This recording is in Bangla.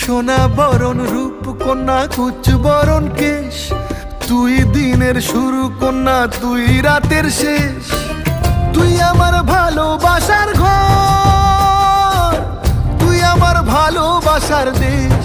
সোনা বরণ রূপ কন্যা কুচ বরণ কেশ, তুই দিনের শুরু কন্যা তুই রাতের শেষ। তুই আমার ভালোবাসার ঘর, তুই আমার ভালোবাসার দেশ।